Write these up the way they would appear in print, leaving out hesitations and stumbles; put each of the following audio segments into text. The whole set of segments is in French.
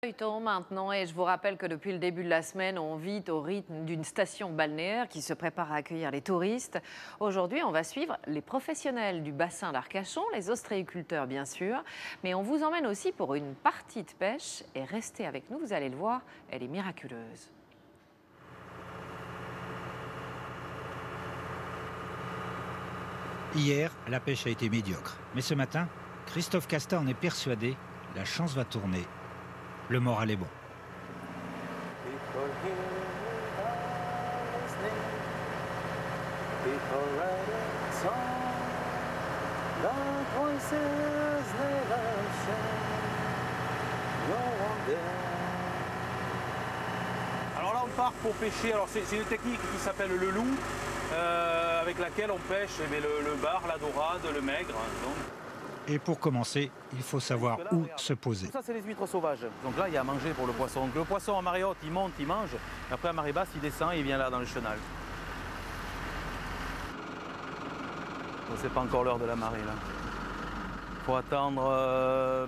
Feuilleton maintenant, et je vous rappelle que depuis le début de la semaine, on vit au rythme d'une station balnéaire qui se prépare à accueillir les touristes. Aujourd'hui, on va suivre les professionnels du bassin d'Arcachon, les ostréiculteurs bien sûr, mais on vous emmène aussi pour une partie de pêche et restez avec nous, vous allez le voir, elle est miraculeuse. Hier, la pêche a été médiocre, mais ce matin, Christophe Casta en est persuadé, la chance va tourner. Le moral est bon. Alors là on part pour pêcher, alors c'est une technique qui s'appelle le loup, avec laquelle on pêche le bar, la dorade, le maigre. Donc. Et pour commencer, il faut savoir Là, où regarde, se poser. Ça c'est les huîtres sauvages, donc là il y a à manger pour le poisson. Donc, le poisson en marée haute il monte, il mange, et après à marée basse il descend et il vient là dans le chenal. C'est pas encore l'heure de la marée là. Il faut attendre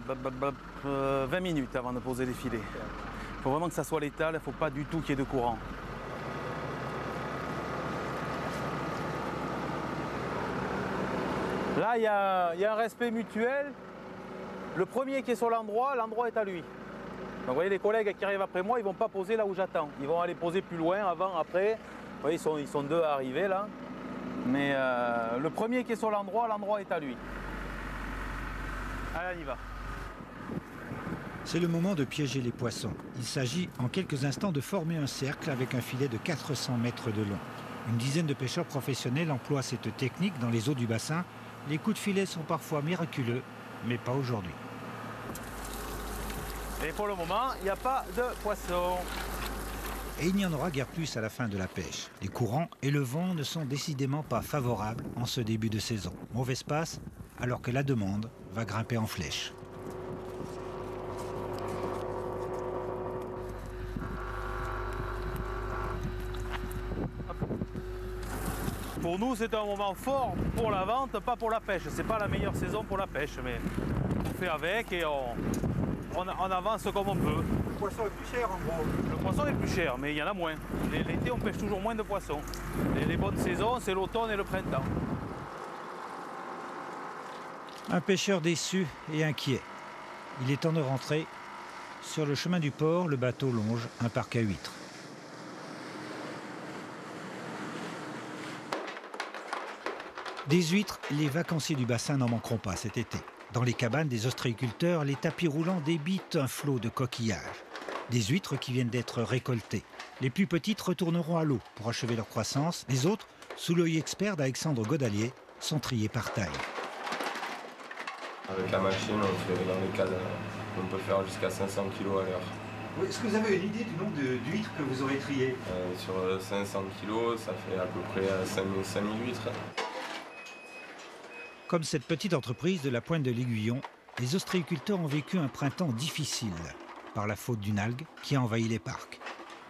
20 minutes avant de poser les filets. Il faut vraiment que ça soit létal, il ne faut pas du tout qu'il y ait de courant. Là, il y a un respect mutuel. Le premier qui est sur l'endroit est à lui. Donc vous voyez, les collègues qui arrivent après moi, ils ne vont pas poser là où j'attends. Ils vont aller poser plus loin, avant, après. Vous voyez, ils sont deux à arriver là. Mais le premier qui est sur l'endroit est à lui. Allez, on y va. C'est le moment de piéger les poissons. Il s'agit en quelques instants de former un cercle avec un filet de 400 mètres de long. Une dizaine de pêcheurs professionnels emploient cette technique dans les eaux du bassin. Les coups de filet sont parfois miraculeux, mais pas aujourd'hui. Et pour le moment, il n'y a pas de poisson. Et il n'y en aura guère plus à la fin de la pêche. Les courants et le vent ne sont décidément pas favorables en ce début de saison. Mauvaise passe, alors que la demande va grimper en flèche. Pour nous, c'est un moment fort pour la vente, pas pour la pêche. C'est pas la meilleure saison pour la pêche, mais on fait avec et on avance comme on peut. Le poisson est plus cher en gros. Le poisson est plus cher, mais il y en a moins. L'été, on pêche toujours moins de poissons. Les bonnes saisons, c'est l'automne et le printemps. Un pêcheur déçu et inquiet. Il est temps de rentrer. Sur le chemin du port, le bateau longe un parc à huîtres. Des huîtres, les vacanciers du bassin n'en manqueront pas cet été. Dans les cabanes des ostréiculteurs, les tapis roulants débitent un flot de coquillages. Des huîtres qui viennent d'être récoltées. Les plus petites retourneront à l'eau pour achever leur croissance. Les autres, sous l'œil expert d'Alexandre Godalier, sont triées par taille. Avec la machine, on fait dans les cases, on peut faire jusqu'à 500 kg à l'heure. Oui, est-ce que vous avez une idée du nombre d'huîtres que vous aurez triées? Sur 500 kg, ça fait à peu près 5000 huîtres. Comme cette petite entreprise de la Pointe de l'Aiguillon, les ostréiculteurs ont vécu un printemps difficile par la faute d'une algue qui a envahi les parcs.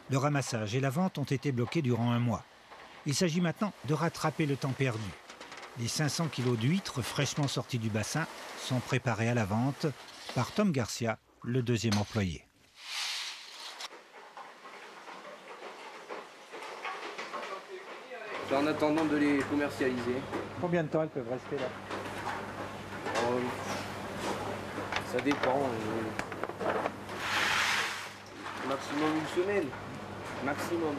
Le ramassage et la vente ont été bloqués durant un mois. Il s'agit maintenant de rattraper le temps perdu. Les 500 kilos d'huîtres fraîchement sorties du bassin sont préparés à la vente par Tom Garcia, le deuxième employé. En attendant de les commercialiser. Combien de temps elles peuvent rester là? Ça dépend. Maximum une semaine. Maximum.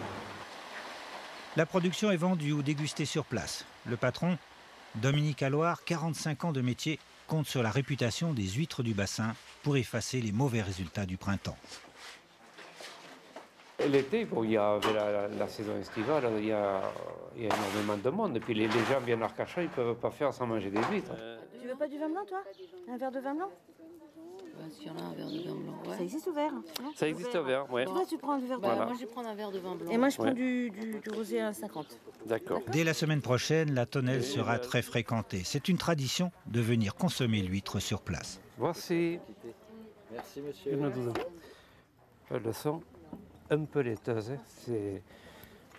La production est vendue ou dégustée sur place. Le patron, Dominique Alloire, 45 ans de métier, compte sur la réputation des huîtres du bassin pour effacer les mauvais résultats du printemps. L'été, bon, il y avait la saison estivale, il y a énormément de monde. Et puis les gens viennent à Arcachon, ils ne peuvent pas faire sans manger des huîtres. Tu veux pas du vin blanc, toi? Un verre de vin blanc? S'il y en a un verre de vin blanc, ouais. Ça existe au verre, non? Ça existe au verre, oui. Toi, tu prends du verre de Bah, vin Voilà. moi, je vais prendre un verre de vin blanc. Et moi, je prends Ouais. du rosé à 50. D'accord. Dès la semaine prochaine, la tonnelle sera très fréquentée. C'est une tradition de venir consommer l'huître sur place. Voici Merci monsieur. une douzaine. Elles sont un peu laiteuses. Hein. C'est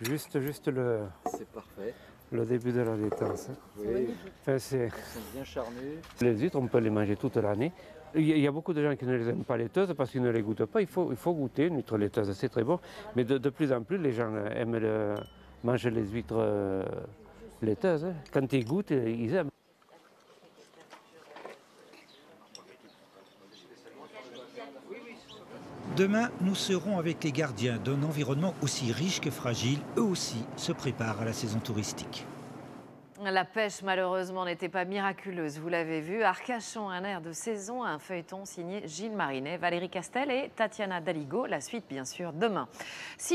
juste le C'est parfait. début de la laitance. Hein. Oui, Enfin, c'est... ils sont bien charnus. Les huîtres, on peut les manger toute l'année. Il y a beaucoup de gens qui ne les aiment pas laiteuses parce qu'ils ne les goûtent pas. Il faut goûter une huître laiteuse, c'est très bon. Mais de plus en plus, les gens aiment manger les huîtres laiteuses. Hein. Quand ils goûtent, ils aiment. Demain, nous serons avec les gardiens d'un environnement aussi riche que fragile. Eux aussi se préparent à la saison touristique. La pêche, malheureusement, n'était pas miraculeuse, vous l'avez vu. Arcachon, un air de saison, un feuilleton signé Gilles Marinet, Valérie Castel et Tatiana Daligo. La suite, bien sûr, demain.